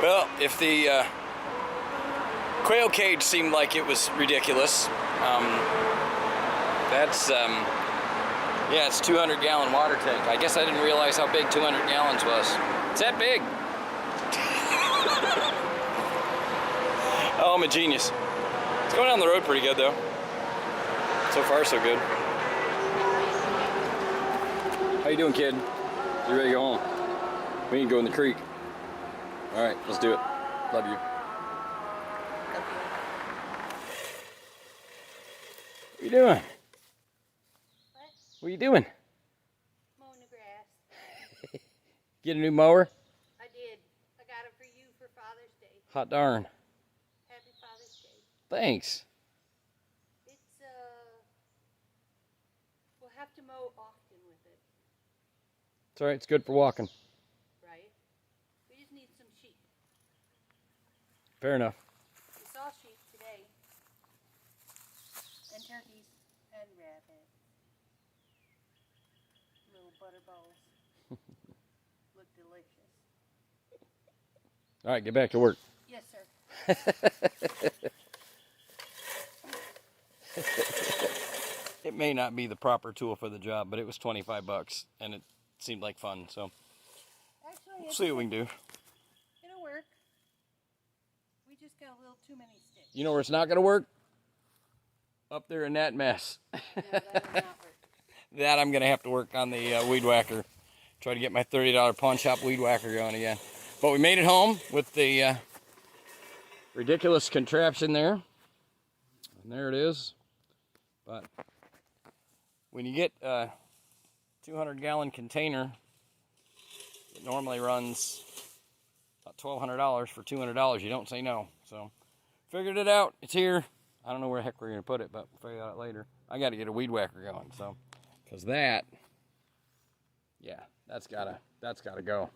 Well, if the quail cage seemed like it was ridiculous, yeah, it's 200-gallon water tank. I guess I didn't realize how big 200 gallons was. It's that big. Oh, I'm a genius. It's going down the road pretty good though. So far, so good. How you doing, kid? You ready to go home? We need to go in the creek. All right, let's do it. Love you. What are you doing? What are you doing? Mowing the grass. Get a new mower? I did. I got it for you for Father's Day. Hot darn. Happy Father's Day. Thanks. It's, we'll have to mow often with it. It's all right. It's good for walking. Right? We just need some sheep. Fair enough. We saw sheep today. And turkeys. And rabbits. Little butter balls. Look delicious. All right, get back to work. Yes, sir. It may not be the proper tool for the job, but it was 25 bucks, and it seemed like fun, so Actually, we'll see what we can do. it'll work. We just got a little too many sticks. You know where it's not going to work? Up there in that mess. No, that will not work. That I'm going to have to work on the weed whacker. Try to get my $30 pawn shop weed whacker going again. But we made it home with the ridiculous contraption there. And there it is. But when you get a 200-gallon container, it normally runs about $1,200 for $200. You don't say no. So figured it out. It's here. I don't know where the heck we're going to put it, but we'll figure it out later. I got to get a weed whacker going, so because that, yeah, that's gotta go.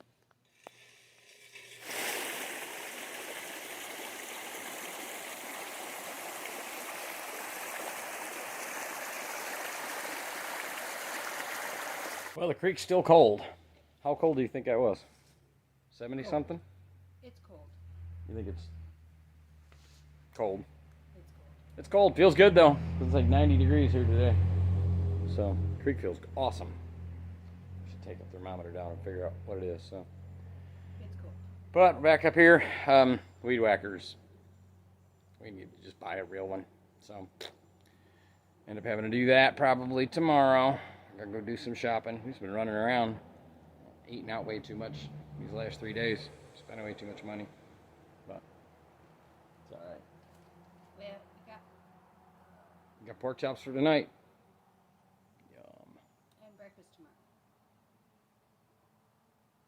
Well, the creek's still cold. How cold do you think that was? 70 something? It's cold. You think it's cold? It's cold. It's cold. Feels good though. It's like 90 degrees here today. So, creek feels awesome. Should take a thermometer down and figure out what it is. So, It's cold. but back up here, weed whackers. We need to just buy a real one. So, end up having to do that probably tomorrow. I gotta go do some shopping. We've been running around, eating out way too much these last 3 days. Spending way too much money. But it's all right. Well, We got pork chops for tonight. Yum. and breakfast tomorrow.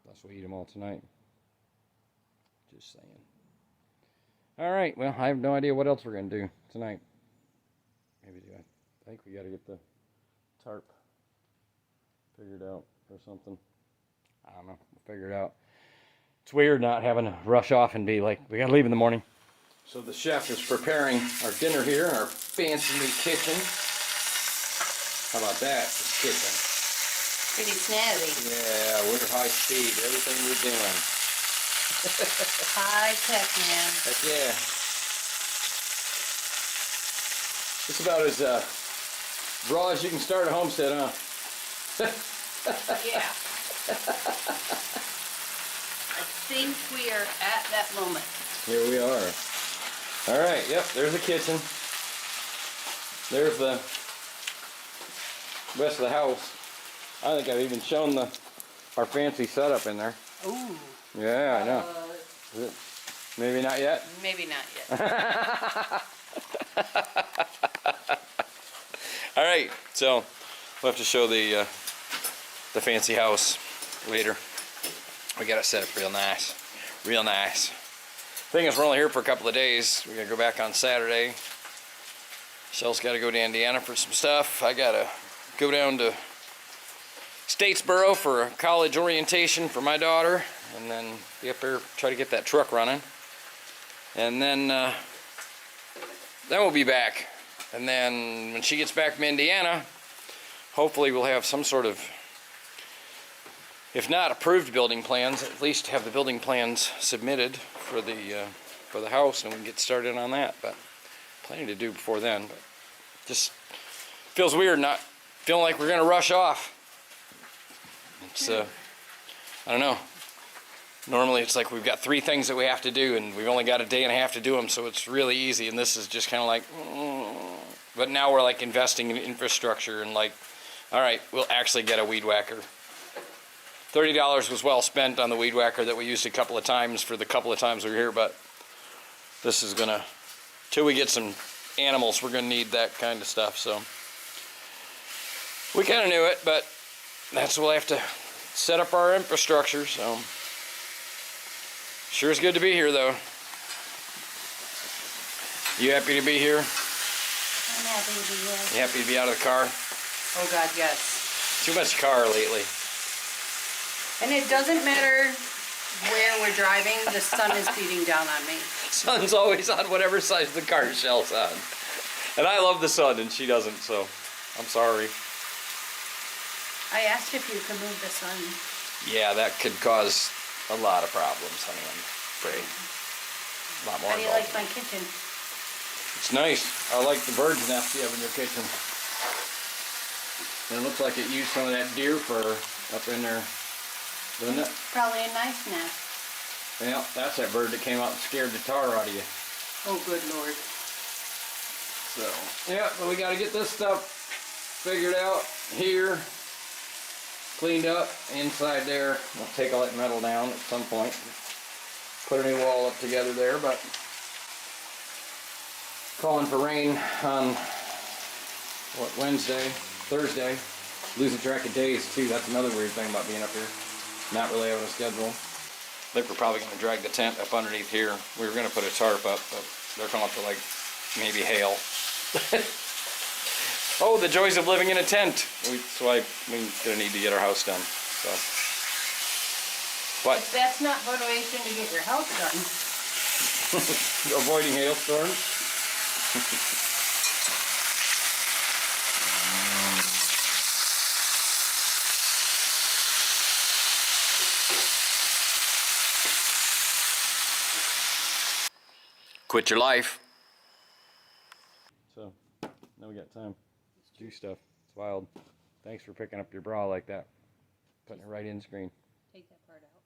Thus we'll eat them all tonight. Just saying. All right. Well, I have no idea what else we're gonna do tonight. Maybe I think we got to get the tarp figured out or something. I don't know. We'll figure it out. It's weird not having to rush off and be like, we got to leave in the morning. So the chef is preparing our dinner here in our fancy new kitchen. How about that? The kitchen. Pretty snazzy. Yeah, we're high speed. Everything we're doing. High tech, man. Heck yeah. It's about as raw as you can start a homestead, huh? Yeah. I think we are at that moment. Here we are. All right, yep, there's the kitchen. There's the rest of the house. I think I've even shown our fancy setup in there. Ooh. Yeah, I know. Is it? Maybe not yet? Maybe not yet. All right, so we'll have to show the fancy house later. We got it set up real nice, real nice. Thing is, we're only here for a couple of days. We gotta go back on Saturday. Shell's got to go to Indiana for some stuff. I gotta go down to Statesboro for a college orientation for my daughter, and then be up there try to get that truck running. And then we'll be back. And then when she gets back from Indiana, hopefully we'll have some sort of if not approved building plans, at least have the building plans submitted for the house, and we can get started on that. But plenty to do before then. But just feels weird not feeling like we're gonna rush off. It's I don't know. Normally it's like we've got 3 things that we have to do, and we've only got a day and a half to do them, so it's really easy. And this is just kind of like, but now we're like investing in infrastructure and like, all right, we'll actually get a weed whacker. $30 was well spent on the weed whacker that we used a couple of times for the couple of times we were here, but this is gonna, till we get some animals, we're gonna need that kind of stuff. So we kind of knew it, but that's what we'll have to set up our infrastructure. So sure is good to be here, though. You happy to be here? I'm happy to be here. You happy to be out of the car? Oh God, yes. Too much car lately. And it doesn't matter where we're driving, the sun is beating down on me. Sun's always on whatever side the car shell's on. And I love the sun, and she doesn't, so I'm sorry. I asked if you could move the sun. Yeah, that could cause a lot of problems, honey, I'm afraid. A lot more How do you like involved. my kitchen? It's nice. I like the bird's nest you have in your kitchen. And it looks like it used some of that deer fur up in there, doesn't it? Probably a nice nest. Yeah, that's that bird that came out and scared the tar out of you. Oh, good Lord. So, yeah, but we got to get this stuff figured out here, cleaned up inside there. We'll take all that metal down at some point. Put a new wall up together there, but calling for rain on, what, Wednesday, Thursday. Losing track of days, too. That's another weird thing about being up here. Not really having a schedule. I think we're probably going to drag the tent up underneath here. We were going to put a tarp up, but they're calling for, like, maybe hail. Oh, the joys of living in a tent. We're going to need to get our house done. So, what? If that's not motivation to get your house done. Avoiding hailstorms? Quit your life. So, now we got time to do stuff. It's wild. Thanks for picking up your bra like that. Putting it right in screen. Take that part out.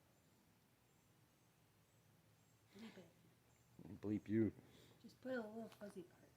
Bleep it. Bleep you. Just put a little fuzzy part.